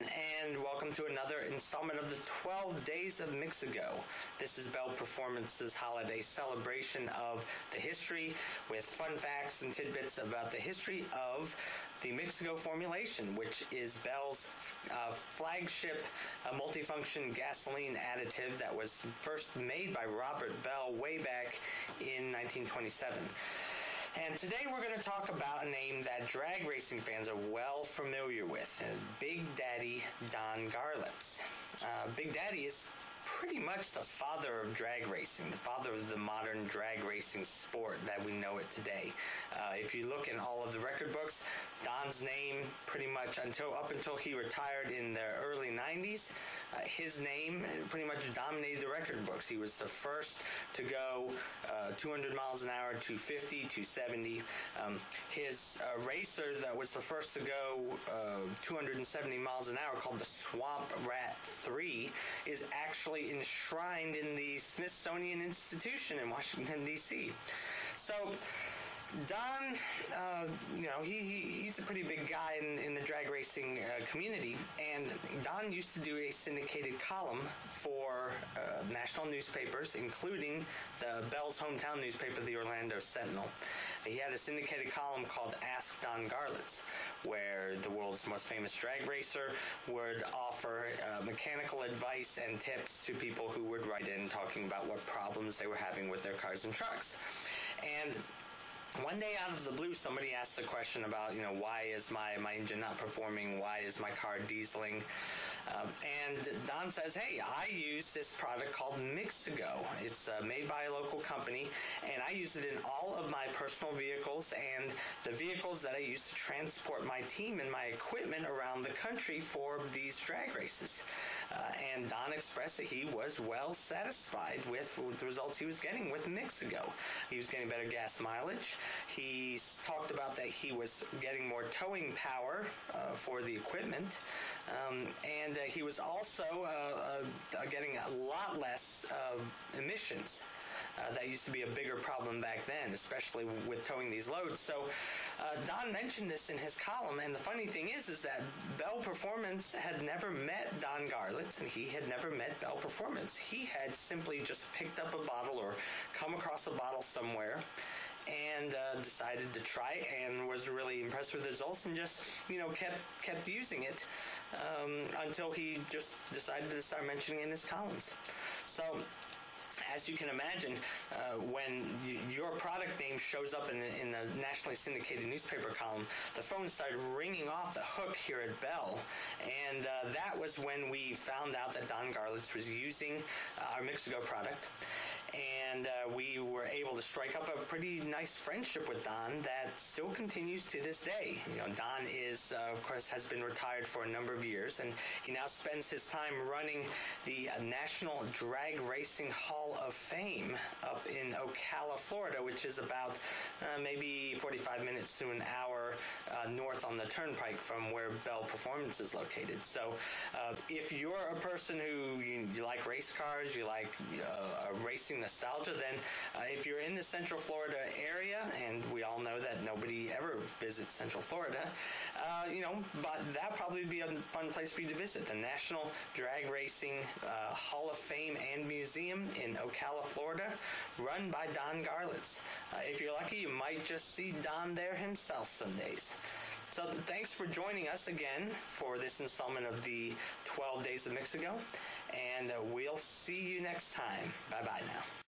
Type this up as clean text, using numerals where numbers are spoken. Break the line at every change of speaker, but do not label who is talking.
And welcome to another installment of the 12 Days of Mix-A-Go. This is Bell Performance's holiday celebration of the history with fun facts and tidbits about the history of the Mix-A-Go formulation, which is Bell's flagship multifunction gasoline additive that was first made by Robert Bell way back in 1927. And today we're going to talk about a name that drag racing fans are well familiar with, Big Daddy Don Garlits. Big Daddy is pretty much the father of drag racing, the father of the modern drag racing sport that we know it today. If you look in all of the record books, Don's name pretty much up until he retired in the early 90s, his name pretty much dominated the record books. He was the first to go 200 miles an hour, 250, 270. His racer that was the first to go 270 miles an hour, called the Swamp Rat 3, is actually enshrined in the Smithsonian Institution in Washington, D.C. So Don, he's a pretty big guy in the drag racing community, and Don used to do a syndicated column for national newspapers, including the Bell's hometown newspaper, the Orlando Sentinel. He had a syndicated column called Ask Don Garlits, where the world's most famous drag racer would offer mechanical advice and tips to people who would write in talking about what problems they were having with their cars and trucks. And one day out of the blue, somebody asked a question about, why is my engine not performing? Why is my car dieseling? And Don says, hey, I use this product called Mix-A-Go. It's made by a local company, and I use it in all of my personal vehicles and the vehicles that I use to transport my team and my equipment around the country for these drag races. And Don expressed that he was well satisfied with the results he was getting with Mix-A-Go. He was getting better gas mileage. He talked about that he was getting more towing power for the equipment, and he was also getting a lot less emissions. That used to be a bigger problem back then, especially with towing these loads. So Don mentioned this in his column, and the funny thing is that Bell Performance had never met Don Garlits, and he had never met Bell Performance. He had simply just picked up a bottle or come across a bottle somewhere and decided to try it, and was really impressed with the results, and just kept using it until he just decided to start mentioning it in his columns. So as you can imagine, when your product name shows up in the nationally syndicated newspaper column, the phone started ringing off the hook here at Bell, and that was when we found out that Don Garlits was using our Mix-A-Go product. And we were able to strike up a pretty nice friendship with Don that still continues to this day. Don is, of course, has been retired for a number of years, and he now spends his time running the National Drag Racing Hall of Fame up in Ocala, Florida, which is about maybe 45 minutes to an hour north on the turnpike from where Bell Performance is located. So if you're a person who you like race cars, you like racing nostalgia, then if you're in the Central Florida area, and we all know that nobody ever visits Central Florida, but that probably would be a fun place for you to visit, the National Drag Racing Hall of Fame and Museum in Ocala, Florida, run by Don Garlits. If you're lucky, you might just see Don there himself some days. So thanks for joining us again for this installment of the 12 Days of Mix-A-Go, and we'll see you next time. Bye-bye now.